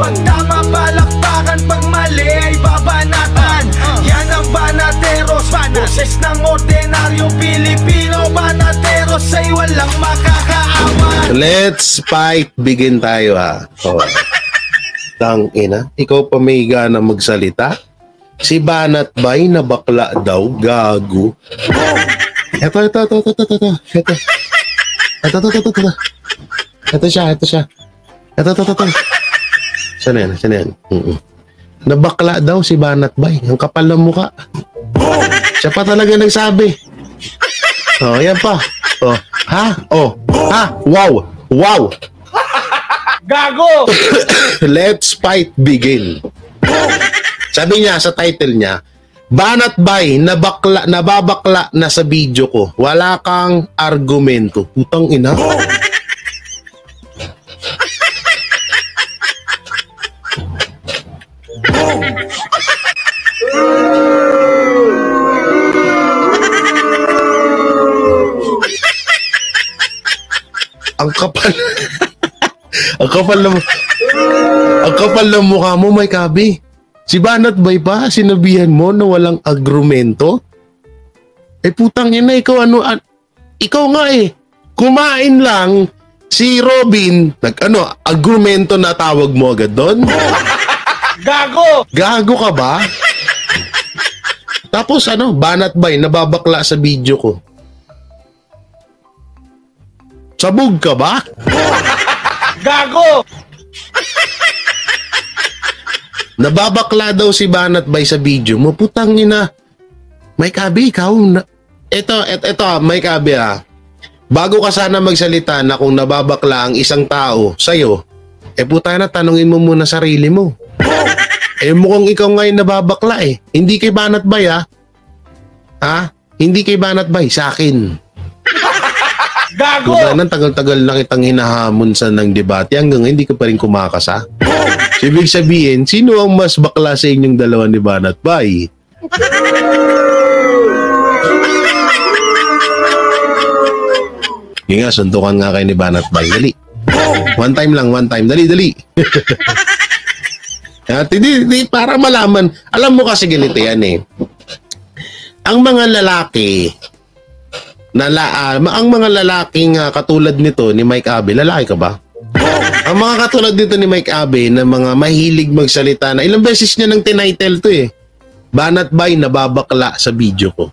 Pag tama palakpakan, pag mali ay babanatan. Yan ang Banateros, boses ng ordinaryong Pilipino. Banateros ay walang makakaawan. Let's fight, begin tayo ha. Oh. Tang ina, ikaw pa may gana magsalita? Si Banat Bay na bakla daw, gago. Ito. Ito siya. Sana yan. Nabakla daw si Banat Bay. Ang kapal ng mukha. Siya pa talaga nagsabi. Oh, yan pa. Oh, ha? Oh, ha? Wow. Gago! Let's fight begin. Sabi niya sa title niya, Banat Bay, nababakla na sa video ko. Wala kang argumento. Putang ina. Ang kapal. Ang kapal ng mukha mo, may kabi. Si Banat Bay pa, sinabihan mo na walang agrumento? Eh putang ina, ikaw ikaw nga eh. Kumain lang si Robin, agrumento na tawag mo agad doon? Gago! Gago ka ba? Tapos Banat Bay, nababakla sa video ko. Sabog ka ba? Gago! Nababakla daw si Banat Bay sa video mo. Putang ina. Mike Abe, ikaw. Ito, Mike Abe Bago ka sana magsalita na kung nababakla ang isang tao sa'yo, putang ina, tanungin mo muna sarili mo. Mukhang ikaw ngayon nababakla eh. Hindi kay Banat Bay ha? Hindi kay Banat Bay, sa akin. Gago! Nang tagal-tagal na kitang hinahamon sa ng debate hanggang hindi ka pa rin kumakasa. Ibig sabihin, sino ang mas bakla sa inyong dalawa ni Banat Bay? Yung nga, suntukan nga kayo ni Banat Bay. Dali. One time. Dali. At hindi, para malaman. Alam mo kasi ganito yan eh. Ang mga lalaki, ang mga lalaking katulad nito ni Mike Abe, lalaki ka ba? Ang mga katulad dito ni Mike Abe na mga mahilig magsalita na ilang beses niya nang tinitle to eh. Banat Bay, nababakla sa video ko.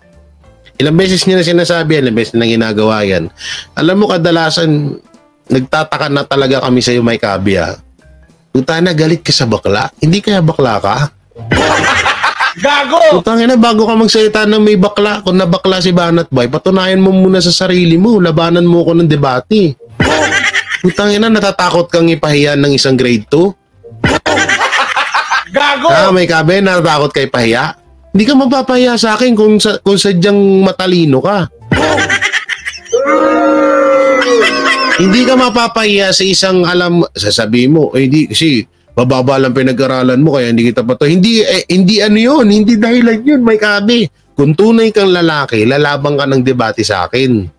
Ilang beses niya na sinasabi, ilang beses na ginagawa yan. Alam mo, kadalasan, nagtataka na talaga kami sa iyo, Mike Abe Puta na, galit ka sa bakla? Hindi kaya bakla ka? Gago! Putang ina, bago ka magsalita na may bakla, kung nabakla si Banat Bay, patunayan mo muna sa sarili mo, labanan mo ko ng debate. Putang ina, natatakot kang ipahiya ng isang grade 2? Gago! May Kabe, natatakot kay pahiya? Hindi ka mapapahiya sa akin kung sadyang matalino ka. Hindi ka mapapahiya sa isang sasabihin mo, hindi kasi mababa lang pinag-aralan mo kaya hindi kita pa to. Hindi yun, hindi dahilan yun, may Kabe. Kung tunay kang lalaki, lalabang ka ng debate sa akin.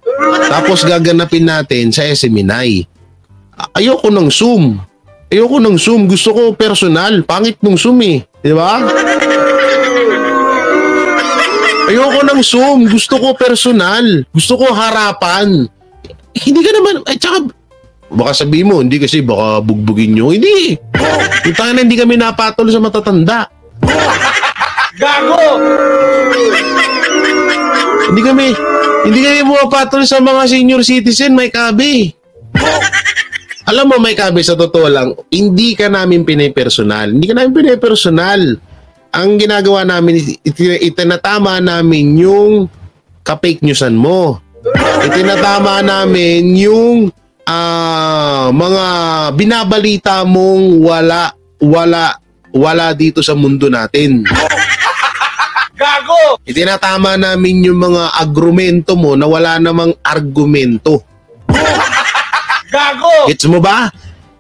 Tapos gaganapin natin sa SMNI. Ayoko ng Zoom. Gusto ko personal. Pangit ng Zoom eh. Di ba? Ayoko ng Zoom. Gusto ko personal. Gusto ko harapan. Hindi ka naman, tsaka, baka sabihin mo, hindi kasi baka bugbugin nyo. Hindi. Yung tangan na hindi kami napatol sa matatanda. Gago! Hindi kami pumapatol sa mga senior citizen, Mike Abe. Alam mo, Mike Abe, sa totoo lang, hindi ka namin pinipersonal. Ang ginagawa namin, itinatama namin yung ka-fake newsan mo. Itinatama namin yung mga binabalita mong wala dito sa mundo natin. Gago! Itinatama namin yung mga agrumento mo na wala namang argumento. Gago! Gets mo ba?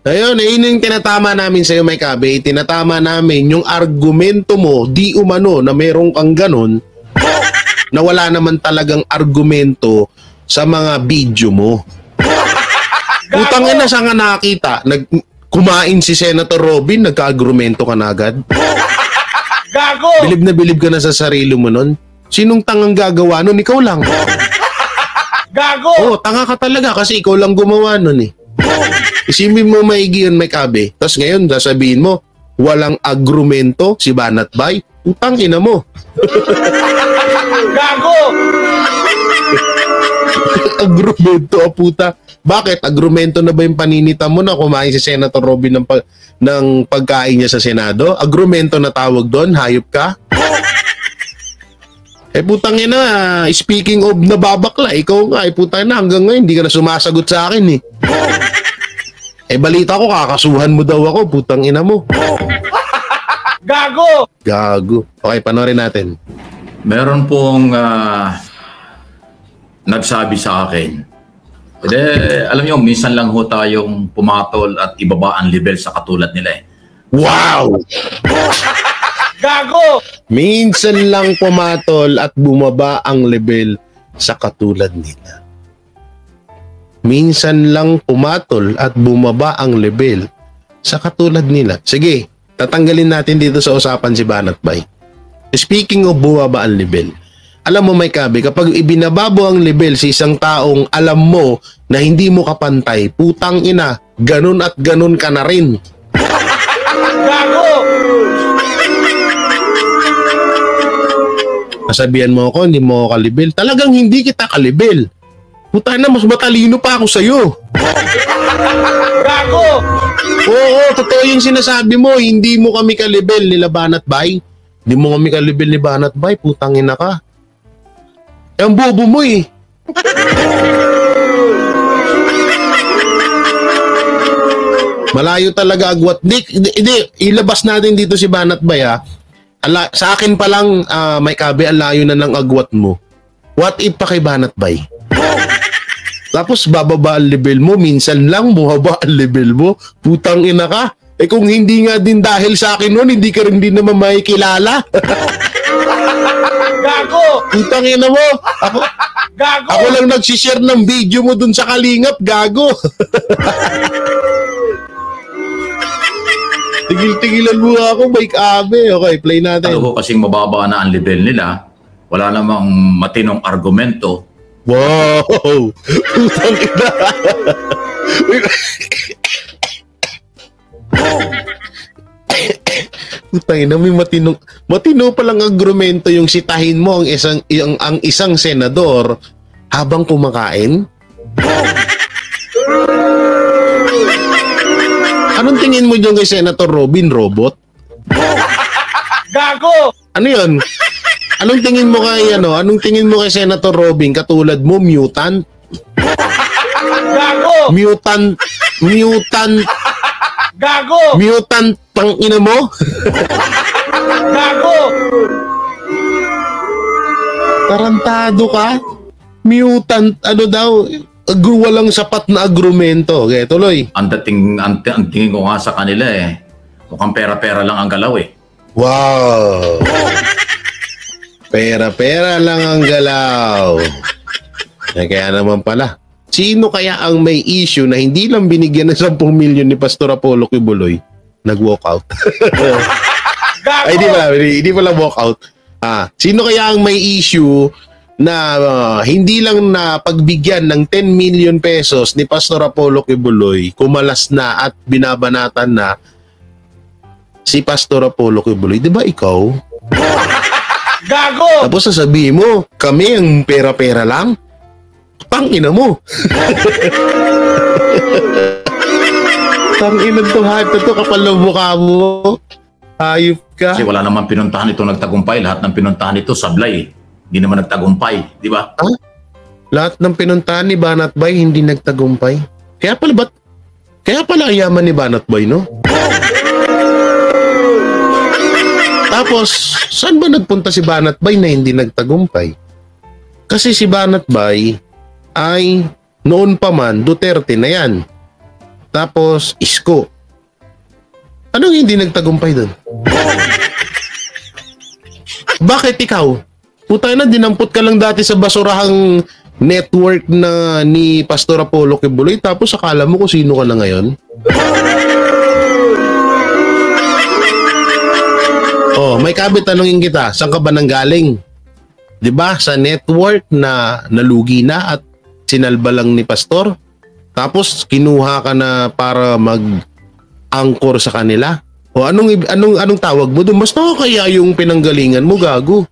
Ayun, yun yung tinatama namin sa'yo, Mike Abe. Tinatama namin yung argumento mo, di umano na merong kang ganun, na wala naman talagang argumento sa mga video mo. Utang ina, sa nga nakita, kumain si Senator Robin, nagka-agrumento ka na agad. Gago! Bilib na bilib ka na sa sarili mo nun. Sinong tangang gagawa nun? Ikaw lang. Gago! Oo, tanga ka talaga kasi ikaw lang gumawa nun eh. Isipin mo maigi yun, Mike Abe. Tapos ngayon, sasabihin mo, walang agrumento si Banat Bay. Utang ina mo. Gago! Agrumento, puta. Bakit? Agrumento na ba yung paninita mo na kumain si Senator Robin ng pagkain niya sa Senado? Agrumento na tawag doon? Hayop ka? Putang ina, speaking of nababakla, ikaw nga, putang ina, hanggang ngayon, hindi ka na sumasagot sa akin balita ko, kakasuhan mo daw ako, putang ina mo. Gago! Gago. Okay, panoorin natin. Meron pong nagsabi sa akin, alam niyo, minsan lang ho tayong pumatol at ibaba ang level sa katulad nila Wow! Gago! Minsan lang pumatol at bumaba ang level sa katulad nila. Minsan lang pumatol at bumaba ang level sa katulad nila. Sige, tatanggalin natin dito sa usapan si Banat Bay. Speaking of bumaba ang level, alam mo Mike Abe, kapag ibinababo ang level sa isang taong alam mo na hindi mo kapantay, putang ina, ganun at ganun ka na rin. Gago! Nasabihan mo ako, hindi mo ako kalibel. Talagang hindi kita kalibel. Puta na, mas matalino pa ako sa'yo. Gago! Oo, totoo yung sinasabi mo. Hindi mo kami kalibel nila Banat Bay. Hindi mo kami kalibel ni Banat Bay. Putangin na ka. Ang bobo mo Malayo talaga agwat. Hindi, ilabas natin dito si Banat Bay sa akin pa lang, Mike Abe, ang layo na ng agwat mo. What if pa kay Banat Bay? Tapos bababa ang level mo, minsan lang bumaba ang level mo. Putang ina ka. Kung hindi nga din dahil sa akin noon, hindi ka rin din naman makikilala. Gago! Putang ina mo. Gago! Ako lang nagsishare ng video mo dun sa Kalingap, gago. Tigil-tigilan mo ako, Mike Abe. Okay, play natin. Ano kasing mababa na ang level nila, wala namang matinong argumento. Wow! Putang ina. Putang ina, may matino palang argumento yung sitahin mo ang isang senador habang kumakain. Anong tingin mo dyan kay Senator Robin? Robot? Gago! Ano yun? Anong tingin mo kay Anong tingin mo kay Senator Robin? Katulad mo, mutant? Gago! Mutant? Gago! Mutant pang ina mo? Gago! Tarantado ka? Mutant, daw? Walang sapat na agrumento. Okay, tuloy. Ang tingin ko nga sa kanila mukhang pera-pera lang ang galaw Wow! Pera-pera lang ang galaw. Kaya naman pala. Sino kaya ang may issue na hindi lang binigyan ng 10 milyon ni Pastor Apollo Kibuloy? Nag-walk out. Gago! Ay, hindi pala walk out. Sino kaya ang may issue na hindi lang na pagbigyan ng 10 million pesos ni Pastor Apollo Kibuloy, kumalas na at binabanatan na si Pastor Apollo Kibuloy? Di ba ikaw? Gago! Tapos sasabihin mo, kami ang pera-pera lang? Tangina mo! Tangina to, hype na to, kapal ng mukha mo. Hayop ka. Kasi wala naman pinuntahan ito nagtagumpay. Lahat ng pinuntahan ito sablay. Hindi naman nagtagumpay, di ba? Lahat ng pinuntahan ni Banat Bay hindi nagtagumpay. Kaya pala yaman ni Banat Bay, no? Tapos, saan ba nagpunta si Banat Bay na hindi nagtagumpay? Kasi si Banat Bay ay noon pa man Duterte na yan. Tapos, Isko. Anong hindi nagtagumpay doon? Bakit ikaw? Putay na, dinampot ka lang dati sa basurahang network na ni Pastor Apollo Kibuloy, tapos akala mo kung sino ka na ngayon? Oh, Mike Abe, tanungin kita, saan ka ba nanggaling? 'Di ba? Sa network na nalugi na at sinalba lang ni pastor? Tapos kinuha ka na para mag-angkor sa kanila? O anong tawag mo doon? Mas nakakaya yung pinanggalingan mo, gago.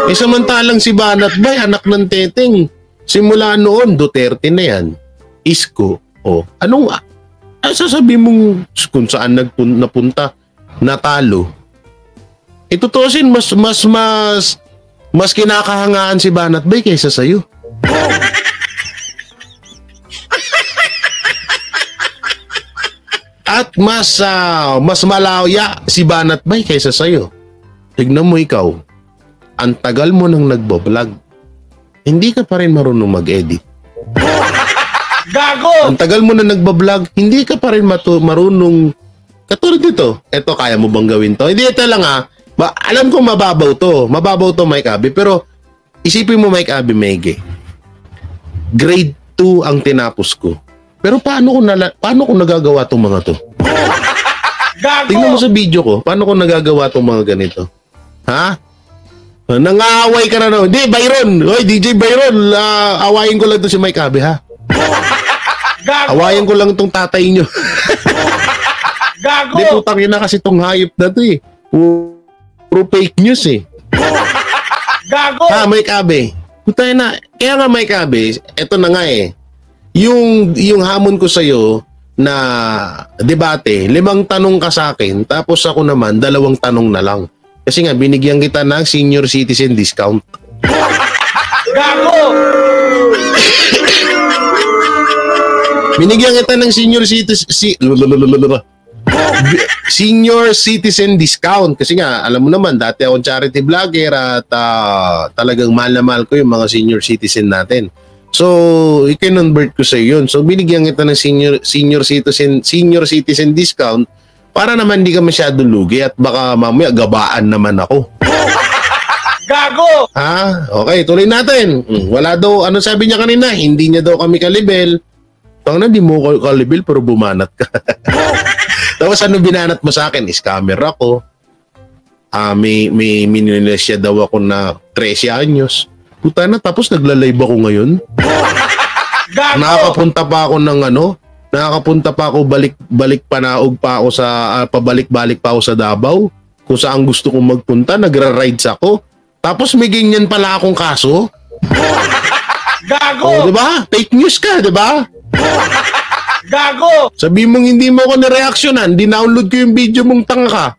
Samantalang si Banat Bay, anak ng teteng. Simula noon, Duterte na yan. Isko. O, sasabihin mong kung saan napunta, natalo. Itutusin, mas kinakahangaan si Banat Bay kaysa sa'yo. At mas malaya si Banat Bay kaysa sa'yo. Tignan mo ikaw, ang tagal mo nang nagbo-vlog, hindi ka pa rin marunong mag-edit. Gago! Ang tagal mo na nagbo-vlog, hindi ka pa rin marunong. Katulad dito, eto, kaya mo bang gawin to? Hindi, ito lang alam ko mababaw to Mike Abe, pero isipin mo Mike Abe Mege, grade 2 ang tinapos ko. Pero paano ko nagagawa tong mga to? Gago! Tingnan mo sa video ko, paano ko nagagawa tong mga ganito? Ha? Nangaaway ka na no? Hindi, Byron! Hoy, DJ Byron! Awayin ko lang to si Mike Abe, ha? Gago! Awayin ko lang tong tatay nyo. Gago! Hindi, putang ina kasi tong hayop na to eh. Puro fake news eh. Gago! Ha, Mike Abe? Putang ina, kaya nga Mike Abe, eto na nga eh. Yung hamon ko sa'yo na debate, 5 tanong ka sa akin, tapos ako naman, 2 tanong na lang. Kasi nga, binigyan kita ng senior citizen discount. Gago! Binigyan kita ng senior citizen discount. Kasi nga, alam mo naman, dati akong charity vlogger at talagang mahal na mahal ko yung mga senior citizen natin. So, i-convert ko sa yun. So, binigyan kita ng senior citizen discount para naman di ka masyado lugi at baka mamaya gabaan naman ako. Gago! Ha? Okay, tuloy natin. Wala daw, ano sabi niya kanina? Hindi niya daw kami kalibel. Tang na, di mo kalibel pero bumanat ka. Tapos ano binanat mo sa akin? Scammer ako. May mininesya daw ako na 13 anyos. Puta na, tapos nagla-live ako ngayon. Gago! Nakakapunta pa ako balik panaog pa ako sa pabalik-balik pa ako sa Davao. Kung saan gusto kong magpunta, nagra-rides ako. Tapos may ganyan pala akong kaso. Gago! Oh, 'di ba? Fake news ka, 'di ba? Gago! Sabi mong hindi mo ako na-reactionan, dinownload ko yung video mong tanga ka.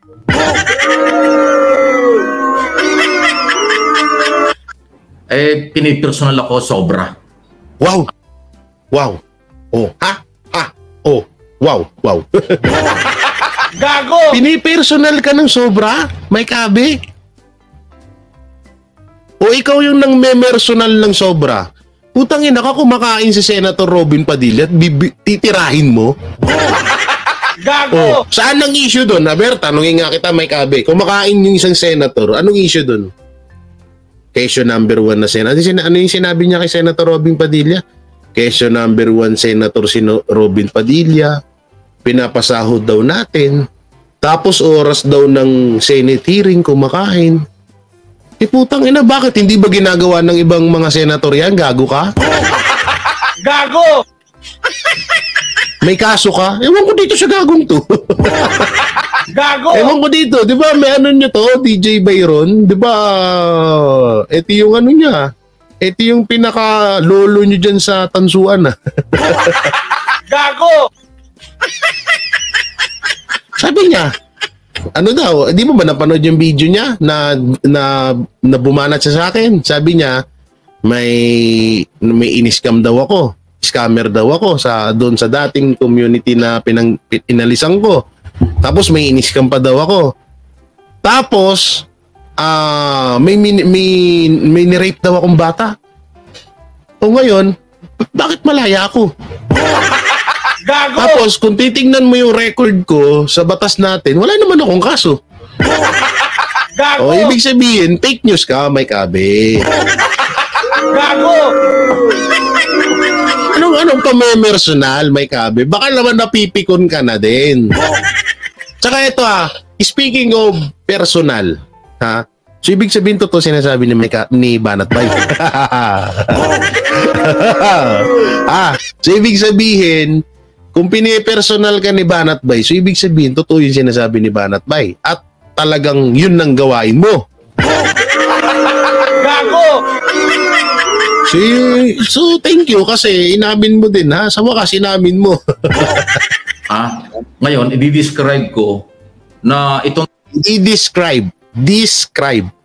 Pinipersonal ako sobra. Wow. Wow. Oh, ha? Oh, wow. Gago! Pinipersonal ka ng sobra, Mike Abe? O ikaw yung nang memersonal ng sobra? Putang ina ka, kumakain si Senator Robin Padilla at titirahin mo? Gago! Oh, saan ang issue doon? Aber, tanungin nga kita, Mike Abe. Kumakain yung isang senator, anong issue doon? Kesyo number 1 na senator. Ano yung sinabi niya kay Senator Robin Padilla? Kesyo number 1 Senator Robin Padilla. Pinapasahod daw natin. Tapos oras daw ng Senate hearing kumakain. Putang ina, bakit hindi ba ginagawa ng ibang mga senator yan? Gago ka? Gago! May kaso ka? Ewan ko dito sa gagong to. Gago! Ewan ko dito. Di ba may ano nyo to, DJ Byron? Di ba ito yung ano niya? Ito yung pinaka-lolo nyo dyan sa tansuan. Gago! Sabi niya, ano daw, di mo ba napanood yung video niya na bumanat siya sa akin? Sabi niya, may in-scam daw ako. Scammer daw ako doon sa dating community na inalisan ko. Tapos may in-scam pa daw ako. Tapos may ni-rape daw akong bata. O ngayon, bakit malaya ako? Gago! Tapos, kung titingnan mo yung record ko sa batas natin, wala naman akong kaso. Gago! O, ibig sabihin, fake news ka, Mike Abe. Gago! anong pamemersonal, Mike Abe? Baka naman napipikon ka na din. Tsaka ito speaking of personal, ha? So ibig sabihin to sinasabi ni Banat Bay. So ibig sabihin, kung pinipersonal ka ni Banat Bay, so ibig sabihin, totoo yung sinasabi ni Banat Bay. At talagang yun ang gawain mo. Gago! So thank you kasi inamin mo din ha. Sa wakas inamin mo. Ngayon, i-describe ko na itong i-describe. Hindi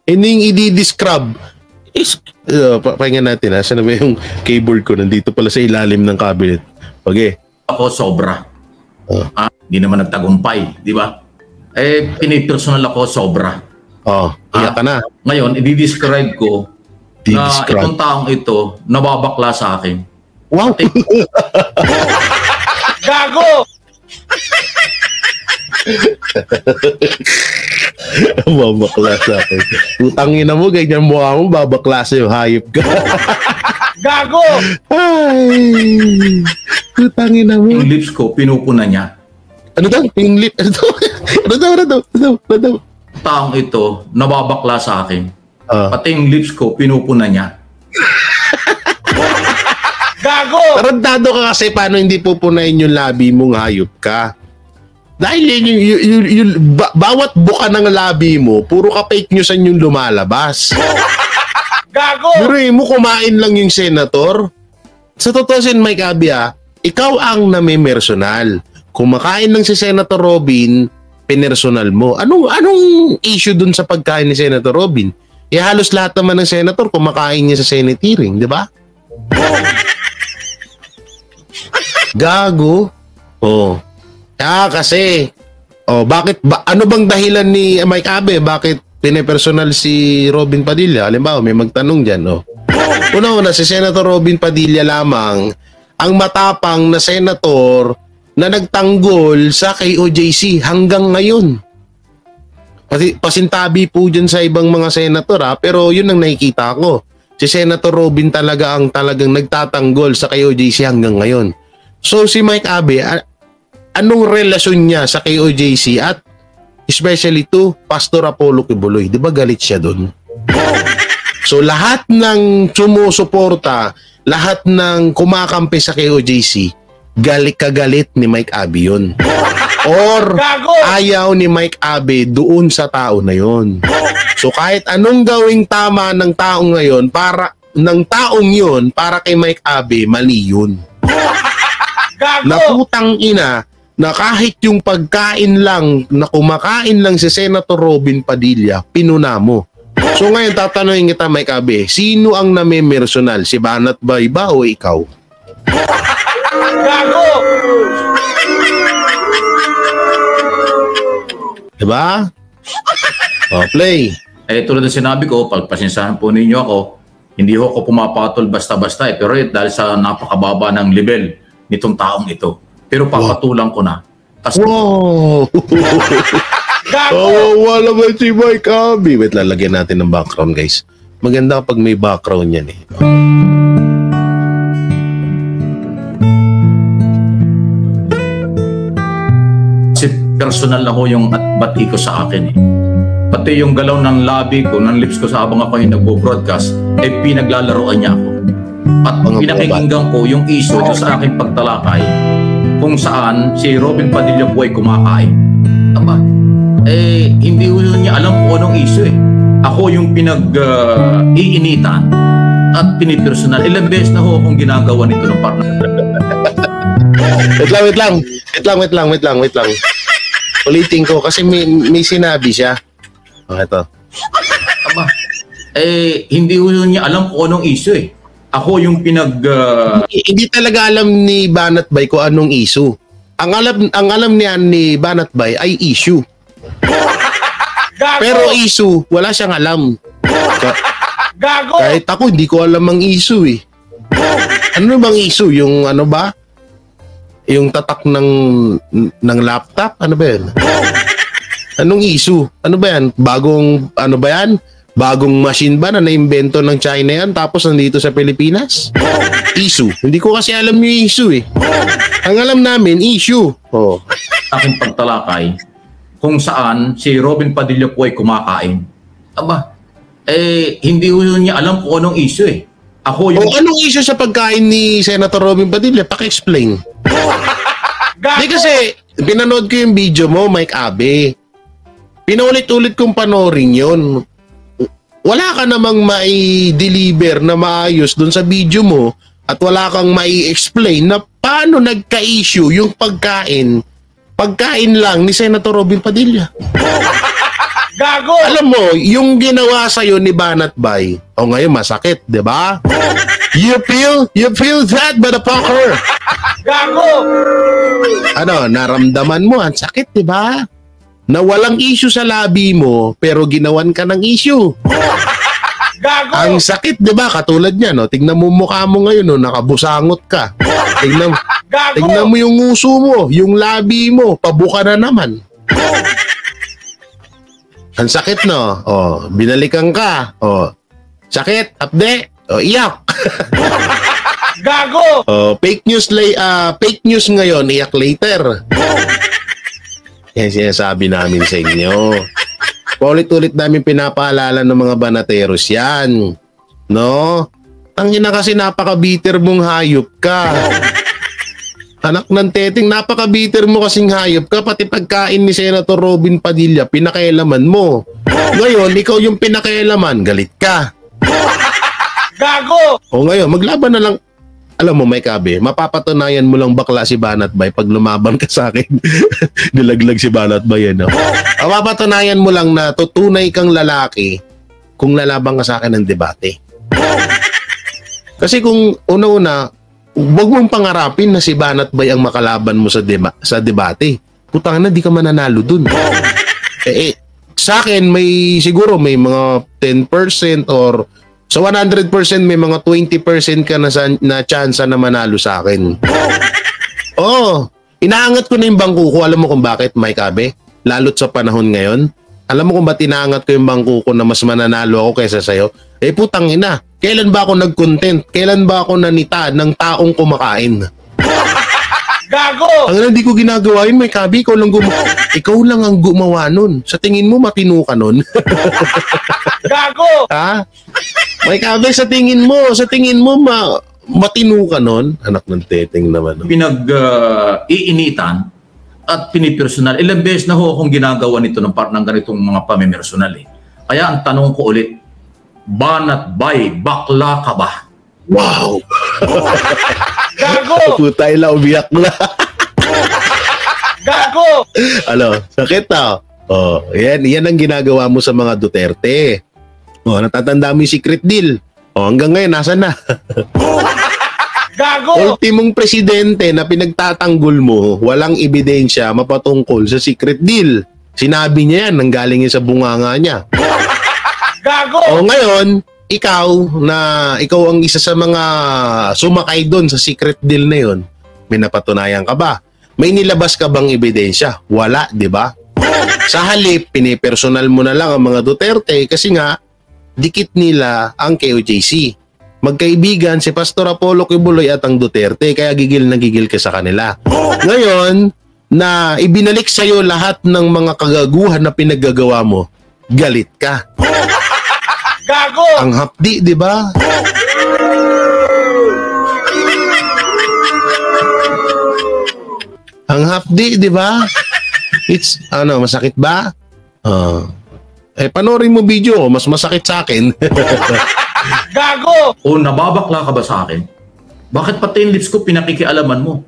yung i-describe. Pakinggan natin ha. Saan na ba yung keyboard ko? Nandito pala sa ilalim ng cabinet. Okay. Ako sobra. Hindi naman nagtagumpay, di ba? Pinipersonal ako sobra. Iyak ka na. Ngayon, i-describe ko na itong taong ito nababakla sa akin. Wow! Gago! Babakla sa akin. Utangin na mo, ganyan mukha mo, babakla sa'yo, hayop ka. Gago! Ay! Utangin na mo. Yung lips ko, pinupuna niya. Ano daw? Yung lip? Ano daw? Taong ito, nababakla sa akin. Pati yung lips ko, pinupuna niya. Gago! Tarantado ka kasi paano hindi pupunayin yung labi mong hayop ka. Dahil bawat buka ng labi mo, puro ka fake newsan yung lumalabas. Gago! Pero mo kumain lang yung senator. Sa totoo sin Mike Abe, ikaw ang namimersonal. Kumakain lang si Senator Robin, pinersonal mo. Anong issue dun sa pagkain ni Senator Robin? Halos lahat naman ng senator kumakain niya sa Senate hearing, di ba? Gago. Kasi bakit ano bang dahilan ni Mike Abe? Bakit pinepersonal si Robin Padilla? Halimbawa, may magtanong diyan, Una-una, si Senator Robin Padilla lamang ang matapang na senator na nagtanggol sa KOJC hanggang ngayon. Pasintabi po dyan sa ibang mga senator pero yun ang nakikita ko. Si Senator Robin talagang nagtatanggol sa KOJC hanggang ngayon. So si Mike Abe, anong relasyon niya sa KOJC at especially to Pastor Apollo Kibuloy? Di ba galit siya doon? So lahat ng sumusuporta, lahat ng kumakampi sa KOJC, galit ni Mike Abe yun. Or ayaw ni Mike Abe doon sa tao na yun. So kahit anong gawing tama ng taong ngayon, para kay Mike Abe, mali yun. Naputang ina na kahit yung pagkain lang, na kumakain lang si Senator Robin Padilla, pinuna mo. So ngayon tatanungin kita, Mike Abe, sino ang namimersonal? Si Banat Bay ba o ikaw? Gago! Diba? Play. Tulad ng sinabi ko, pagpasensahan po ninyo ako, hindi ako pumapatol basta-basta pero dahil sa napakababa ng level nitong taong ito. Pero papatulang ko na. Wow! Wala ba si Mike Abe? Wait, lalagyan natin ng background, guys. Maganda kapag may background yan Personal na ho yung bati ko sa akin Pati yung galaw ng labi ko, ng lips ko sa habang ako yung nagbo-broadcast, pinaglalaroan niya ako. At pinakikinggan ko yung issue sa aking pagtalakay kung saan si Robin Padilla po ay kumakain. Tama? Hindi ko niya alam kung anong issue Ako yung pinag-iinitan at pinipersonal. Ilang beses na ho akong ginagawa nito ng partner. Wait lang. Ulitin ko kasi may sinabi siya. Ito. Tama. Hindi ko niya alam kung anong issue Ako yung Hindi talaga alam ni Banat Bay kung anong issue. Ang alam niya ni Banat Bay ay issue. Gago! Pero issue, wala siyang alam. Gago! Kahit ako, hindi ko alam ang issue Ano bang issue? Yung ano ba? Yung tatak ng laptop? Ano ba yan? Anong issue? Ano ba yan? Bagong, ano ba yan? Bagong machine ba na naimbento ng China yan tapos nandito sa Pilipinas? Issue. Hindi ko kasi alam yung issue eh. Ang alam namin, issue. Oh. Aking pagtalakay kung saan si Robin Padilla po ay kumakain. Aba, hindi ko niya alam kung anong issue eh. Ako yung... anong issue sa pagkain ni Senator Robin Padilla? Paki-explain. Di kasi, pinanood ko yung video mo, Mike Abe. Pinaulit-ulit kong panoorin yun. Wala ka namang mai-deliver na maayos dun sa video mo at wala kang mai-explain na paano nagka-issue yung pagkain lang ni Senator Robin Padilla. Gago! Alam mo, yung ginawa sa'yo ni Banat Bay, ngayon masakit, di ba? You feel that, motherfucker? Gago! Naramdaman mo, ang sakit, di ba? Na walang issue sa labi mo, pero ginawan ka ng issue. Gago! Ang sakit, di ba? Katulad niya, no? Tignan mo mukha mo ngayon, no? Nakabusangot ka. Tignan mo yung nguso mo, yung labi mo, pabuka na naman. Ang sakit, no? Binalikan ka. Sakit, update. Iyak. Gago! Fake news ngayon, iyak later. Yan sinasabi namin sa inyo. Paulit-ulit namin pinapaalala ng mga banateros yan. No? Tangina kasi napaka-bitter mong hayop ka. Anak ng teteng, napaka-bitter mo kasing hayop ka. Pati pagkain ni Senator Robin Padilla, pinakailaman mo. Ngayon, ikaw yung pinakailaman, galit ka. Gago! Ngayon, maglaban na lang. Alam mo, Mike Abe, mapapatunayan mo lang bakla si Banat Bay pag lumaban ka sa akin. Nilaglag si Banat Bay, no? Mapapatunayan mo lang na tutunay kang lalaki kung lalaban ka sa akin ng debate. Kasi kung una-una, huwag mong pangarapin na si Banat Bay ang makalaban mo sa debate. Putang na, di ka mananalo dun. Sa akin, siguro may mga 10% or sa 100% may mga 20% ka na chance na manalo sa akin. Inaangat ko na yung bangko ko. Alam mo kung bakit, Mike Abe? Lalo't sa panahon ngayon. Alam mo kung ba't inaangat ko yung bangko ko na mas mananalo ako kaysa sa'yo? Putang ina. Kailan ba ako nag-content? Kailan ba ako nanita ng taong kumakain? Gago! Ang hindi ko ginagawa yun, Mike Abe. Ikaw lang ang gumawa nun. Sa tingin mo, matino ka nun? Gago! Ha? Mike Abe, sa tingin mo matino ka nun? Anak ng teteng naman. Pinag-iinitan at pinipersonal. Ilang beses na ho akong ginagawa nito ng ganitong mga pamimersonal eh. Kaya ang tanong ko ulit, Banat Bay, bakla ka ba? Wow! Gago! Putay lang, umiyak na. Gago! Sakit na. Yan ang ginagawa mo sa mga Duterte. Natatanda mo yung secret deal. Hanggang ngayon, nasan na? Gago! Ultimong presidente na pinagtatanggol mo, walang ebidensya mapatungkol sa secret deal. Sinabi niya yan, nanggaling yan sa bunganga niya. Gago! Ngayon, ikaw ang isa sa mga sumakay doon sa secret deal na yun, may napatunayan ka ba? May nilabas ka bang ebidensya? Wala, di ba? Sa halip, pinipersonal mo na lang ang mga Duterte kasi nga, dikit nila ang KOJC. Magkaibigan si Pastor Apollo Kibuloy at ang Duterte, kaya gigil na gigil ka sa kanila. Ngayon, na ibinalik sa'yo lahat ng mga kagaguhan na pinaggagawa mo, galit ka. Gago! Ang hapdi, di ba? Ang hapdi, di ba? It's, masakit ba? Panoorin mo video, mas masakit sa akin. Gago! Nababakla ka ba sa akin? Bakit pati yung lips ko pinakikialaman mo?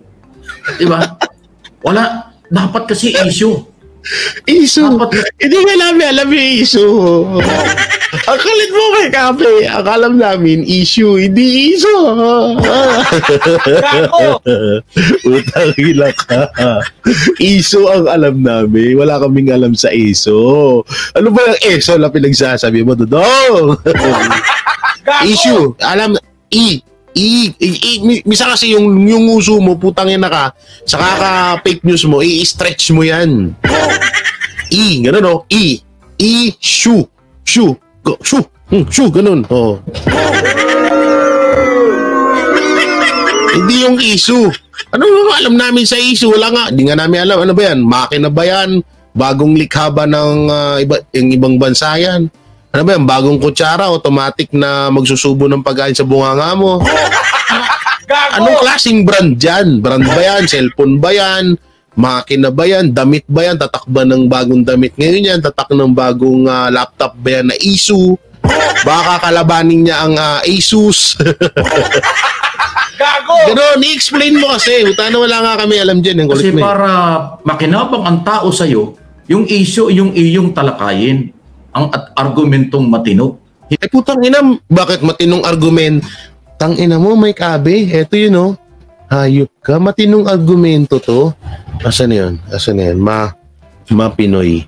Di ba? Wala. Dapat kasi issue. Issue? Hindi nga namin alam yung issue. Ang kalit mo kay Kape. Akalam namin issue, hindi issue. Gago! Utang hila ka. Issue ang alam namin. Wala kaming alam sa issue. Ano ba yung issue na pinagsasabi mo, Dodong? Issue. Alam, misa kasi yung uso mo, putangin na ka, sa kaka-fake news mo, i-stretch mo yan. Gano'n no? Issue. go, shoo, ganun. Oh. Hindi yung issue. Ano ba alam namin sa issue? Wala nga. Hindi nga namin alam. Ano ba yan? Makina ba yan? Bagong likha ba ng yung ibang bansa yan? Ano ba yan? Bagong kutsara, automatic na magsusubo ng pagkain sa bunganga mo? Anong klaseng brand yan? Brand ba yan? Cellphone ba yan? Makina ba yan? Damit ba yan? Tatak ba ng bagong damit ngayon yan? Tatak ng bagong laptop ba yan na issue? Baka kalabanin niya ang Asus. Gago! Gano'n, i-explain mo kasi. Uta na wala nga kami alam dyan. Kasi para makinabang ang tao sa'yo, yung issue, yung iyong talakayin, ang argumentong matino. Eh putang ina, bakit matinong argument? Tang ina mo, Mike Abe, eto yun oh. Hayop ka, matinong argumento to. Asan yun? Pinoy.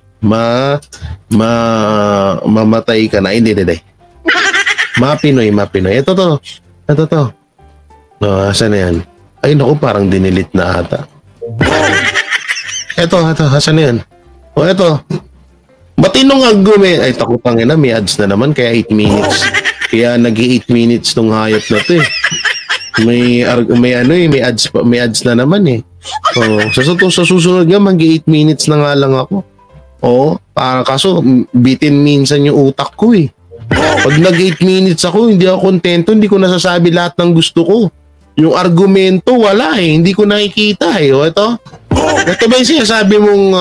Mamatay ka na. Hindi. Pinoy. Ito to. No, asan na yan? Ay, naku, parang dinilit na ata. Ito, asan na yan? O, ito. Matinong argument. Ay, takutang ina, may ads na naman, kaya 8 minutes. Kaya nag-8 minutes tong hayop na to eh. May ads na naman eh. Oh, sa susunod nga mag-8 minutes na nga lang ako. Oh, para kaso bitin minsan yung utak ko eh. Pag nag-8 minutes ako, hindi ako kontento, hindi ko nasasabi lahat ng gusto ko. Yung argumento wala eh, hindi ko nakikita eh. O ito ba yung sinasabi mong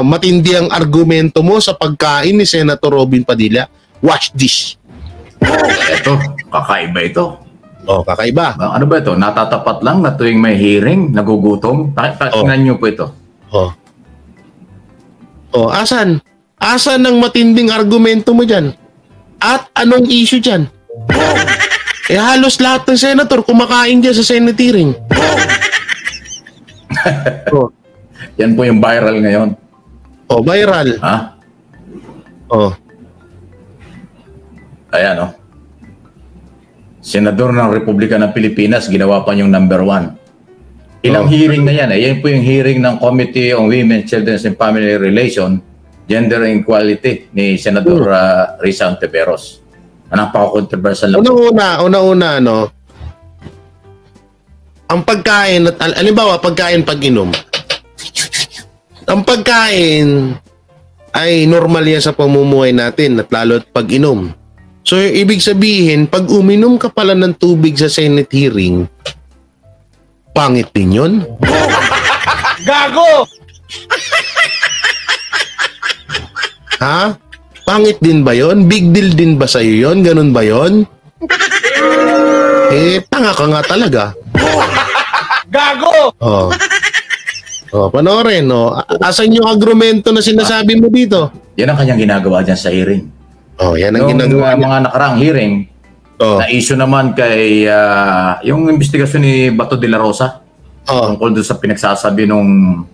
matindi ang argumento mo sa pagkain ni Senator Robin Padilla? Watch this. Ito, kakaiba ito. Oh, kakaiba. Ano ba ito? Natatapat lang na tuwing may hearing, nagugutom? Pakinggan nyo po ito. Oh, asan? Asan ang matinding argumento mo dyan? At anong issue dyan? Eh halos lahat ng senator kumakain dyan sa Senate hearing. Yan po yung viral ngayon. Oh, viral. Ha? Oh. Ayan oh. Senador ng Republika ng Pilipinas, ginawa pa yung number 1. Ilang hearing na yan eh. Yan po yung hearing ng Committee on Women, Children and Family Relation, Gender and Equality ni Senador Risa Ontiveros. Anong pa-controversial na Una-una, no? Ang pagkain, halimbawa, pagkain pag-inom. Ang pagkain ay normal yan sa pamumuhay natin at lalo at pag-inom. So, ibig sabihin, pag uminom ka pala ng tubig sa Senate hearing, pangit din yun? Gago! Ha? Pangit din ba yun? Big deal din ba sa'yo yun? Ganun ba yun? Eh, tanga ka nga talaga. Gago! Panoorin, asan yung argumento na sinasabi mo dito? Yan ang kanyang ginagawa dyan sa hearing. Yan ang ginagawa niya. Mga nakarang hearing, na issue naman kay yung investigasyon ni Bato de la Rosa tungkol doon sa pinagsasabi nung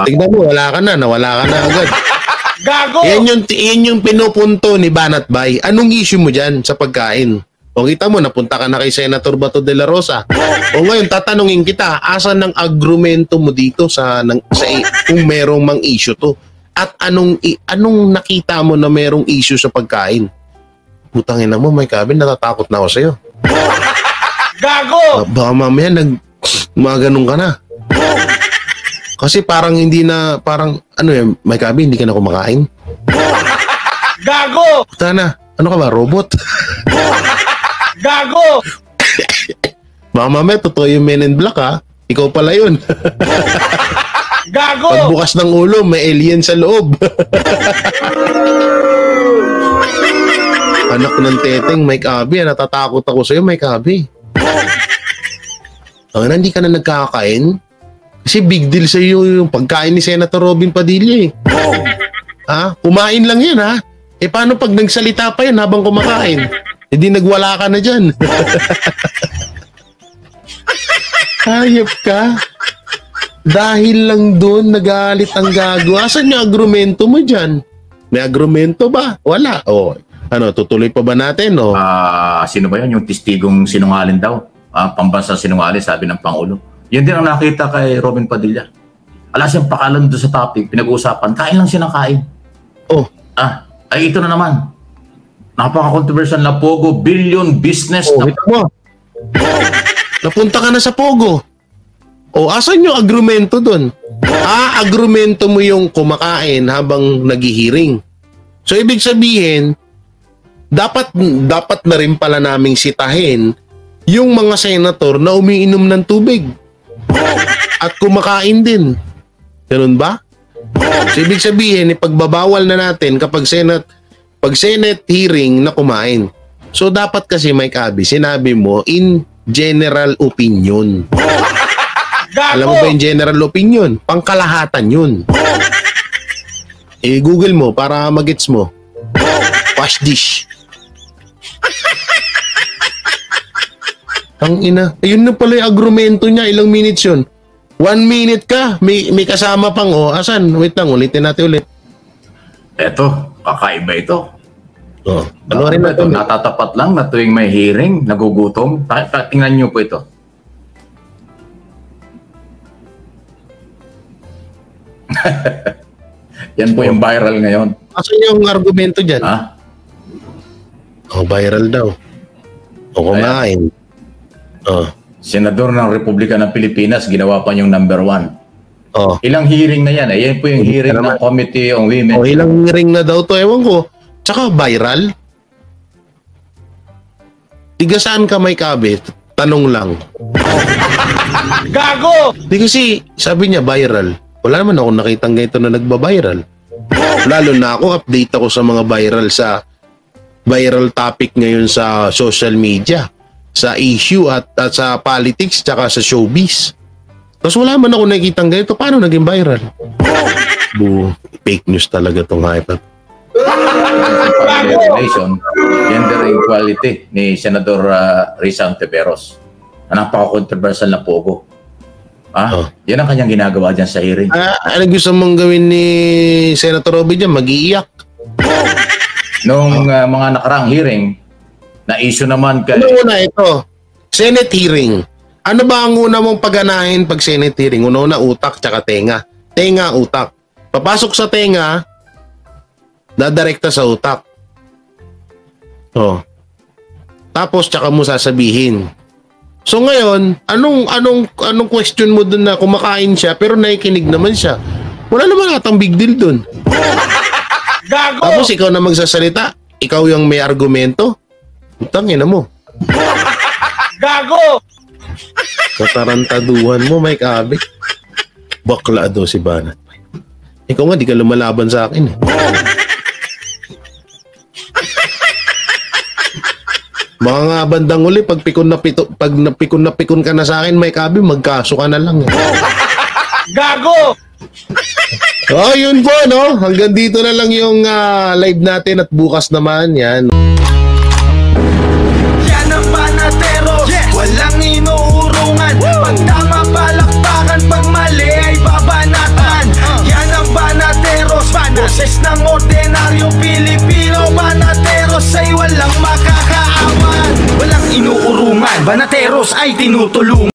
tignan mo, nawala ka na agad. Gago! Yan yung pinupunto ni Banat Bay. Anong issue mo dyan sa pagkain? O kita mo, napunta ka na kay Senator Bato de la Rosa. O ngayon, tatanungin kita, asan ng argumento mo dito sa kung merong mang issue to? At anong nakita mo na merong issue sa pagkain? Putangin na mo, Mike Abe, natatakot na ako sa'yo. Gago! Baka mamaya mga ganun ka na. Kasi parang Mike Abe, hindi ka na kumakain. Gago! Puta na, ano ka ba, robot? Gago! Baka mamaya, totoo yung Men in Black ha. Ikaw pala yun. Gago! Pagbukas ng ulo, may alien sa loob. Anak ng teteng, Mike Abe, natatakot ako sa'yo, Mike Abe. Hindi ka na nagkakain? Kasi big deal sa'yo yung pagkain ni Senator Robin Padilla eh. Ha? Kumain lang yan ha. Eh paano pag nagsalita pa yan habang kumakain? Hindi nagwala ka na dyan. Hayop ka. Dahil lang doon nagalit ang gago. Asan yung agrumento mo dyan? May agrumento ba? Wala. Tutuloy pa ba natin? Sino ba yun? Yung testigong sinungaling daw. Pambansang sinungaling, sabi ng Pangulo. Yan din ang nakita kay Robin Padilla. Alas yung pakalan doon sa topic, pinag-uusapan. Kain lang siya ng kain. Ay ito na naman. Napaka-controversial na Pogo, billion business Oh, na ito mo. Napunta ka na sa Pogo. O, asan yung agrumento dun? Agrumento mo yung kumakain habang naghihiring. So, ibig sabihin, dapat na rin pala naming sitahin yung mga senator na umiinom ng tubig. At kumakain din. Ganun ba? So, ibig sabihin, ipagbabawal na natin kapag Senate hearing na kumain. So, dapat kasi, Mike Abby, sinabi mo in general opinion. Alam mo ba yung general opinion? Pangkalahatan yun. Google mo para magets mo. Wash dish. Ang ina. Ayun na pala yung agrumento niya. Ilang minutes yun? 1 minute ka. May kasama pang, asan? Wait lang, ulitin natin ulit. Eto, kakaiba ito. Ano rin ito? Natatapat lang na tuwing may hearing, nagugutom. Tingnan niyo po ito. Yan po yung viral ngayon. Asan yung argumento dyan? Ha? Viral daw. Kumain. Senador ng Republika ng Pilipinas, ginawa pa yung number 1. Ilang hearing na yan? Yan po yung hearing ng Committee on Women. Ilang hearing na daw to. Ewan ko. Tsaka viral. Tiga saan ka, Mike Abby? Tanong lang. Gago! Di kasi, sabi niya viral. Wala naman ako nakitang ganito na nagba-viral. Lalo na ako, update ako sa mga viral topic ngayon sa social media, sa issue at sa politics, tsaka sa showbiz. Tapos wala man ako nakitang ganito. Paano naging viral? Fake news talaga itong hype. Gender equality ni Senador Risa Ontiveros. Napaka-controversial na Pogo. Yan ang kanyang ginagawa dyan sa hearing. Ano gusto mong gawin ni Senator Robby dyan? Mag-iiyak. Nung mga nakaraang hearing, na-issue naman kay... Ano una ito? Senate hearing. Ano ba ang una mong pagganahin pag Senate hearing? Una utak tsaka tenga. Tenga, utak. Papasok sa tenga, dadirekta sa utak. Tapos tsaka mo sasabihin. So ngayon, anong question mo dun na kumakain siya pero nakikinig naman siya? Wala naman atang big deal dun. Gago! Tapos ikaw na magsasalita, ikaw yung may argumento. Tangina mo. Gago! Katarantaduhan mo, Mike Abby. Bakla daw si Banat. Ikaw nga, di ka lumalaban sa akin eh. Mga bandang uli, pag napikon ka na sa akin, Mike Abby, magkaso ka na lang. Gago! Yun po, no? Hanggang dito na lang yung live natin at bukas naman, yan. Yan ang Banatero, walang inuurungan. Pag tama palakpakan, pag mali ay babanatan. Yan ang Banateros, boses ng ordinaryong Pilipino. Banateros ay walang makakaawan. Walang inuurungan, Banateros ay tinutulungan.